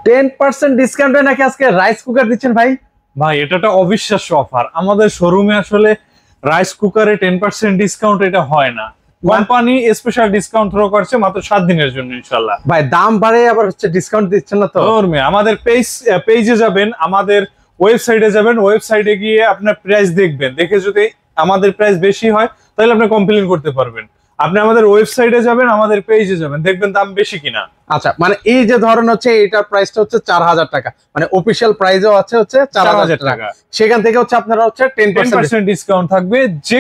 10% ডিসকাউন্টে নাকি আজকে রাইস কুকার দিচ্ছেন ভাই? ভাই এটা একটা অবিশ্বাস্য অফার। আমাদের শোরুমে আসলে রাইস কুকারে 10% ডিসকাউন্ট এটা হয় না। কোম্পানি স্পেশাল ডিসকাউন্ট থ্রো করছে মাত্র 7 দিনের জন্য ইনশাআল্লাহ। ভাই দাম বাড়ে আবার হচ্ছে ডিসকাউন্ট দিচ্ছেন না তো? আমাদের পেজে যাবেন, আমাদের ওয়েবসাইটে যাবেন, ওয়েবসাইটে গিয়ে আপনার প্রাইস দেখবেন, দেখে যদি আমাদের প্রাইস বেশি হয় তাহলে আপনি কমপ্লেইন করতে পারবেন। আপনি আমাদের ওয়েবসাইটে যাবেন, আমাদের পেজে যাবেন, দেখবেন দাম বেশি কিনা। আচ্ছা, মানে এই যে ধরেন হচ্ছে এটার প্রাইসটা হচ্ছে 4000 টাকা, মানে অফিশিয়াল প্রাইসও আছে হচ্ছে 4000 টাকা, সেখান থেকে হচ্ছে আপনারা হচ্ছে 10% ডিসকাউন্ট থাকবে যে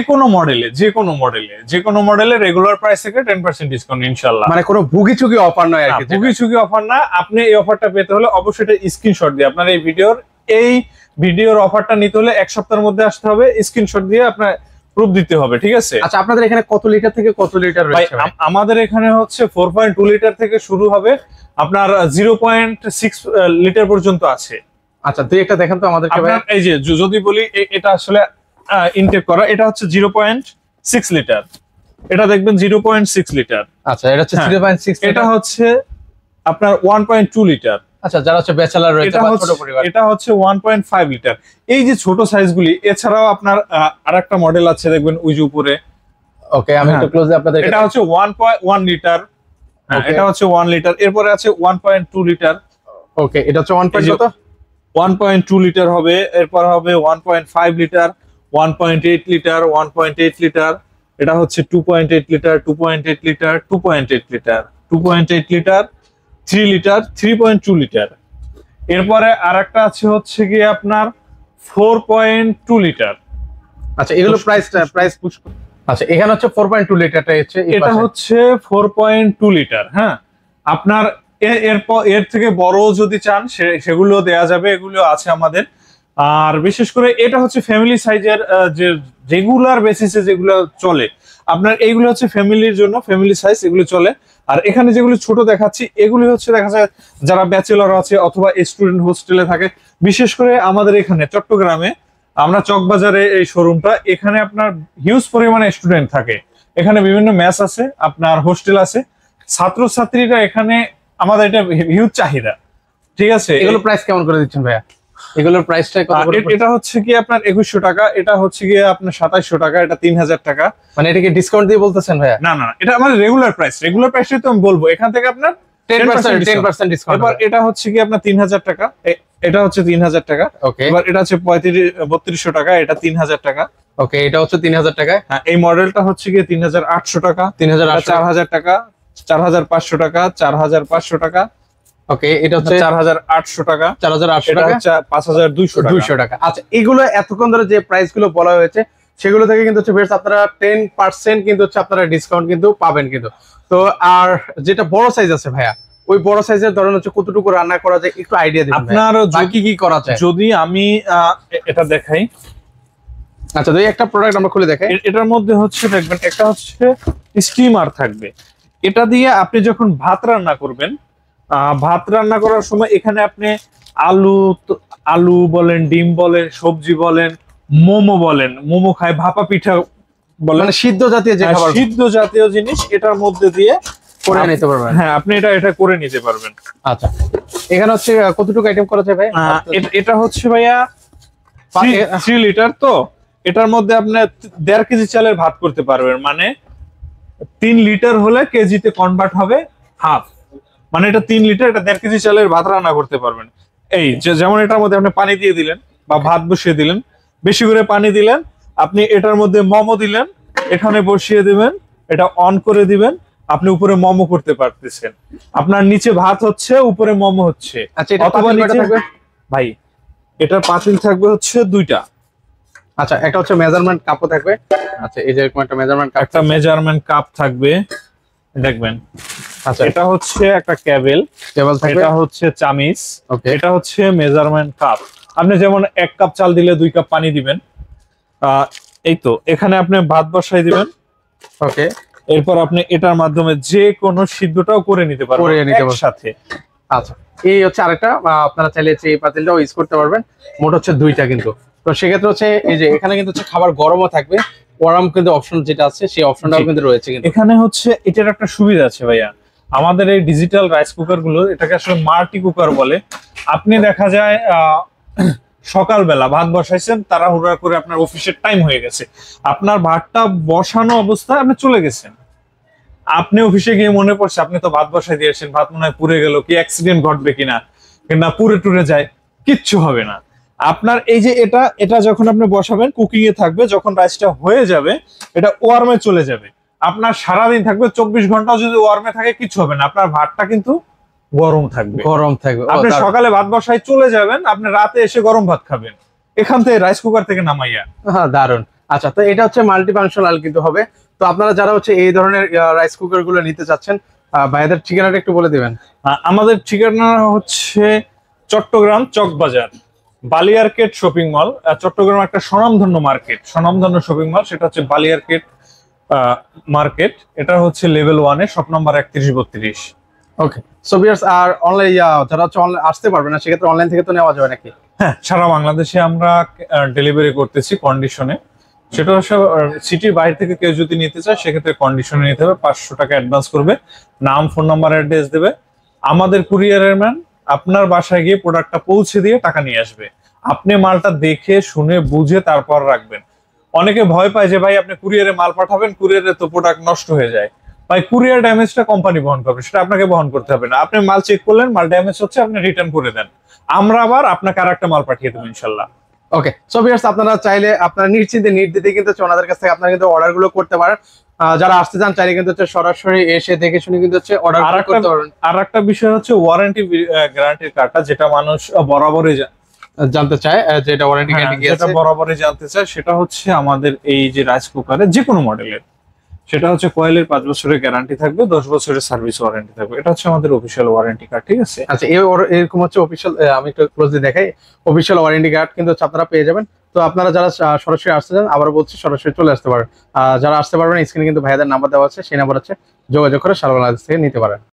কোনো মডেলে রেগুলার প্রাইস থেকে 10% ডিসকাউন্ট ইনশাআল্লাহ। মানে কোনো ভুগিচুগি অফার নয় আর কি। ভুগিচুগি অফার না। আপনি এই অফারটা পেতে হলে অবশ্যই এটা স্ক্রিনশট দিয়ে আপনার এই ভিডিওর অফারটা নিতে হলে 1 সপ্তাহের মধ্যে আসতে হবে, স্ক্রিনশট দিয়ে আপনার প্রুফ দিতে হবে, ঠিক আছে? আচ্ছা, আপনাদের এখানে কত লিটার থেকে কত লিটার রয়েছে? আমাদের এখানে হচ্ছে 4.2 লিটার থেকে শুরু হবে, আপনার 0.6 লিটার পর্যন্ত আছে। আচ্ছা, দুই একটা দেখেন তো আমাদেরকে ভাই। এই যে যদি বলি এটা আসলে ইনটেক করা, এটা হচ্ছে 0.6 লিটার, এটা দেখবেন 0.6 লিটার। আচ্ছা, এটা হচ্ছে 0.6, এটা হচ্ছে আপনার 1.2 লিটার। আচ্ছা, যারা হচ্ছে ব্যাচেলর রয়েছে বা ছোট পরিবার, এটা হচ্ছে 1.5 লিটার। এই যে ছোট সাইজগুলি, এছাড়াও আপনার আরেকটা মডেল আছে দেখবেন ওই যে উপরে। ওকে, আমি একটু ক্লোজলি আপনাদের, এটা হচ্ছে 1.1 লিটার। এটা হচ্ছে 1 লিটার। এরপরে আছে 1.2 লিটার। ওকে, এটা হচ্ছে 1.2 লিটার হবে। এরপর হবে 1.5 লিটার, 1.8 লিটার, 1.8 লিটার। এটা হচ্ছে 2.8 litre, 2.8 litre, 2.8 litre, 2.8 litre, 3 litre, 3.2 litre. এরপরে আরেকটা আছে হচ্ছে কি আপনার 4.2 লিটার। আচ্ছা, এগুলো প্রাইস আচ্ছা, এখানে হচ্ছে 4.2 লিটারটা হচ্ছে, এটা হচ্ছে 4.2 লিটার। হ্যাঁ, আপনার এর থেকে বড় যদি চান সেগুলো দেয়া যাবে, এগুলো আছে আমাদের। আর বিশেষ করে এটা হচ্ছে ফ্যামিলি সাইজের, যে রেগুলার বেসিসে যেগুলো চলে আপনার, এইগুলো হচ্ছে ফ্যামিলির জন্য, ফ্যামিলি সাইজ এগুলো চলে। আর এখানে যেগুলো ছোট দেখাচ্ছি এগুলি হচ্ছে দেখা যায় যারা ব্যাচেলর আছে অথবা স্টুডেন্ট হোস্টেলে থাকে। বিশেষ করে আমাদের এখানে চট্টগ্রামে, আমরা চকবাজারে এই শোরুমটা, এখানে আপনার হিউজ পরিমাণে স্টুডেন্ট থাকে। এখানে বিভিন্ন মেস আছে, আপনার হোস্টেল আছে, ছাত্রছাত্রীরা এখানে, আমাদের এটা হিউজ চাহিদা, ঠিক আছে? এগুলো প্রাইস কেমন করে দিচ্ছেন ভাইয়া? এগুলোর প্রাইসটা কত করে? এটা হচ্ছে কি আপনার 2100 টাকা, এটা হচ্ছে কি আপনার 2700 টাকা, এটা 3000 টাকা। মানে এটা কি ডিসকাউন্ট দিয়ে বলতেছেন ভাইয়া? না না, এটা আমাদের রেগুলার প্রাইসটাই তো আমি বলবো। এখান থেকে আপনার 10% ডিসকাউন্ট। এবার এটা হচ্ছে কি আপনার 3000 টাকা, এটা হচ্ছে 3000 টাকা। ওকে, এবার এটা হচ্ছে 3200 টাকা, এটা 3000 টাকা। ওকে, এটা হচ্ছে 3000 টাকা। হ্যাঁ, এই মডেলটা হচ্ছে কি 3800 টাকা, 4000 টাকা, 4500 টাকা, 4500 টাকা। ওকে, এটা হচ্ছে 4800 টাকা, 4800 টাকা, 5200 টাকা। আচ্ছা, এগুলো এতক্ষণ ধরে যে প্রাইস গুলো বলা হয়েছে সেগুলো থেকে কিন্তু হচ্ছে ভিউয়ার্স আপনারা 10% কিন্তু হচ্ছে আপনারা ডিসকাউন্ট কিন্তু পাবেন কিন্তু। তো আর যেটা বড় সাইজ আছে ভাইয়া, ওই বড় সাইজের ধরেন হচ্ছে কতটুকু রান্না করা যায় একটু আইডিয়া দিন আপনার, কি করা যায় যদি আমি এটা দেখাই। আচ্ছা, দুই একটা প্রোডাক্ট আমরা খুলে দেখাই। এটার মধ্যে হচ্ছে দেখবেন একটা হচ্ছে স্টিমার থাকবে। এটা দিয়ে আপনি যখন ভাত রান্না করবেন, ভাত রান্না করার সময় এখানে আপনি আলু বলেন, ডিম বলেন, সবজি বলেন, মোমো বলেন, মোমো খায়, ভাপা পিঠা বলেন, মানে সিদ্ধ জাতীয় যে খাবার, সিদ্ধ জাতীয় জিনিস এটার মধ্যে দিয়ে করে নিতে পারবেন। হ্যাঁ, আপনি এটা করে নিতে পারবেন। আচ্ছা, এখানে হচ্ছে কতটুকু আইটেম করা যায় ভাই? এটা হচ্ছে ভাইয়া 3 লিটার, তো এটার মধ্যে আপনি 1.5 কেজি চালের ভাত করতে পারবেন। মানে 3 লিটার হলে কেজিতে কনভার্ট হবে হাফ, মানে এটা 3 লিটার, এটা 1.5 কেজি চালের ভাত রান্না করতে পারবেন। এই যেমন এটার মধ্যে আপনি পানি দিয়ে দিলেন বা ভাত বসিয়ে দিলেন, বেশি করে পানি দিলেন, আপনি এটার মধ্যে মোমো দিলেন, এখানে বসিয়ে দিবেন, এটা অন করে দিবেন, আপনি উপরে মোমো করতে পারতেছেন। আপনার নিচে ভাত হচ্ছে, উপরে মোমো হচ্ছে। আচ্ছা, এটা অথবা নিচে থাকবে ভাই, এটার পাতিল থাকবে হচ্ছে 2টা। আচ্ছা, একটা হচ্ছে মেজারমেন্ট কাপও থাকবে। আচ্ছা, এই যে এরকম একটা মেজারমেন্ট কাপ থাকবে, দেখবেন। আচ্ছা, এটা হচ্ছে একটা কেবল থাকবে, এটা হচ্ছে চামিচ, এটা হচ্ছে মেজারমেন্ট কাপ। আপনি যেমন 1 কাপ চাল দিলে 2 কাপ পানি দিবেন, এই তো এখানে আপনি ভাত বসাই দিবেন। ওকে, এরপর আপনি এটার মাধ্যমে যে কোনো সিদ্ধটাও করে নিতে পারবেন একসাথে। আচ্ছা, এই হচ্ছে আরেকটা, আপনারা চাইলে এই পাতিলটাও ইউজ করতে পারবেন। মোট হচ্ছে 2টা কিন্তু। তো সেক্ষেত্রে হচ্ছে এই যে এখানে কিন্তু হচ্ছে খাবার গরমও থাকবে, গরম কিন্তু অপশন যেটা আছে সেই অপশনটাও কিন্তু রয়েছে। কিন্তু এখানে হচ্ছে এটার একটা সুবিধা আছে ভাইয়া, আমাদের এই ডিজিটাল রাইস কুকার গুলো, এটাকে আসলে মাল্টি কুকার বলে। আপনি দেখা যায় সকালবেলা ভাত বসাইছেন, তাড়াহুড়া করে আপনার অফিসের টাইম হয়ে গেছে, আপনার ভাতটা বসানো অবস্থায় আপনি চলে গেছেন, আপনি অফিসে গিয়ে মনে পড়ছে আপনি তো ভাত বসাই দিয়েছেন, ভাত মনে হয় পুড়ে গেল, কি অ্যাক্সিডেন্ট ঘটবে কিনা, কিংবা পুড়ে টুরে যায়, কিচ্ছু হবে না। আপনার এই যে এটা যখন আপনি বসাবেন কুকিং এ থাকবে, যখন রাইসটা হয়ে যাবে এটা ওয়ার্মে চলে যাবে, আপনার সারাদিন থাকবে, 24 ঘন্টা যদি ওয়ার্মে থাকে কিছু হবে না, আপনার ভাতটা কিন্তু গরম থাকবে। গরম থাকবে। আপনি সকালে ভাত বসাই চলে যাবেন, আপনি রাতে এসে গরম ভাত খাবেন এখান থেকে, রাইস কুকার থেকে নামাইয়া। হ্যাঁ, দারুন। আচ্ছা, তো এটা হচ্ছে মাল্টি ফাংশনাল কিন্তু হবে। তো আপনারা যারা হচ্ছে এই ধরনের রাইস কুকার গুলো নিতে চাচ্ছেন, ভাইয়াদের ঠিকানাটা একটু বলে দিবেন। আমাদের ঠিকানা হচ্ছে চট্টগ্রাম চকবাজার, বালিয়ারকেট শপিং মল। চট্টগ্রাম একটা স্বনামধন্য মার্কেট, স্বনামধন্য শপিং মল, সেটা হচ্ছে বালিয়ারকেট মার্কেট। এটা হচ্ছে লেভেল 1 এ, শপ নাম্বার 3132। ওকে, সো ভিউয়ার্স, আর অনলাইন যারা হচ্ছে অনলাইন আসতে পারবে না, সেক্ষেত্রে অনলাইন থেকে তো নেওয়া যাবে নাকি? হ্যাঁ, সারা বাংলাদেশে আমরা ডেলিভারি করতেছি কন্ডিশনে। সেটা হচ্ছে সিটির বাইরে থেকে কেউ যদি নিতে চায় সেক্ষেত্রে কন্ডিশনে নিতে হবে, 500 টাকা অ্যাডভান্স করবে, নাম, ফোন নাম্বার, অ্যাড্রেস দেবে, আমাদের কুরিয়ারের ম্যান আপনার বাসায় গিয়ে প্রোডাক্টটা পৌঁছে দিয়ে টাকা নিয়ে আসবে। আপনি মালটা দেখে শুনে বুঝে তারপর রাখবেন। অনেকে ভয় পায় যে ভাই আপনি কুরিয়ারে মাল পাঠাবেন, কুরিয়ারে তো প্রোডাক্ট নষ্ট হয়ে যায়। ভাই, কুরিয়ার ড্যামেজটা কোম্পানি বহন করবে, সেটা আপনাকে বহন করতে হবে না। আপনি মাল চেক করলেন, মাল ড্যামেজ হচ্ছে, আপনি রিটার্ন করে দেন, আমরা আবার আপনাকে আরেকটা মাল পাঠিয়ে দেবো ইনশাল্লাহ। ওকে, সো ভিউয়ার্স, আপনারা চাইলে আপনারা নিশ্চিন্তে নির্দ্বিধে কিন্তু ওনাদের কাছ থেকে আপনারা কিন্তু অর্ডার গুলো করতে পারেন। যারা আসতে চান চাইলে কিন্তু হচ্ছে সরাসরি এসে দেখে শুনে কিন্তু হচ্ছে অর্ডার করতে পারেন। আর একটা বিষয় হচ্ছে ওয়ারেন্টি গ্যারান্টির কার্ডটা, যেটা মানুষ বরাবরই জানতে চায়, যে এটা ওয়ারেন্টি গ্যারান্টি কি আছে, যেটা বরাবরই জানতে চায়, সেটা হচ্ছে আমাদের এই যে রাইস কুকারের যে কোনো মডেলের, সেটা হচ্ছে কয়েলের 5 বছরের গ্যারান্টি থাকবে, 10 বছরের সার্ভিস ওয়ারেন্টি থাকবে। এটা হচ্ছে আমাদের অফিসিয়াল ওয়ারেন্টি কার্ড, ঠিক আছে? আচ্ছা, এরকম হচ্ছে অফিসিয়াল, আমি একটু ক্লোজলি দেখাই, অফিসিয়াল ওয়ারেন্টি কার্ড কিন্তু হচ্ছে আপনারা পেয়ে যাবেন। তো আপনারা যারা সরাসরি আসতে চান, আবার বলছি, সরাসরি চলে আসতে পারেন। যারা আসতে পারবেন, স্ক্রিনে কিন্তু ভাইয়াদের নাম্বার দেওয়া আছে, সেই নাম্বার হচ্ছে যোগাযোগ করে সারা বাংলাদেশ থেকে নিতে পারেন।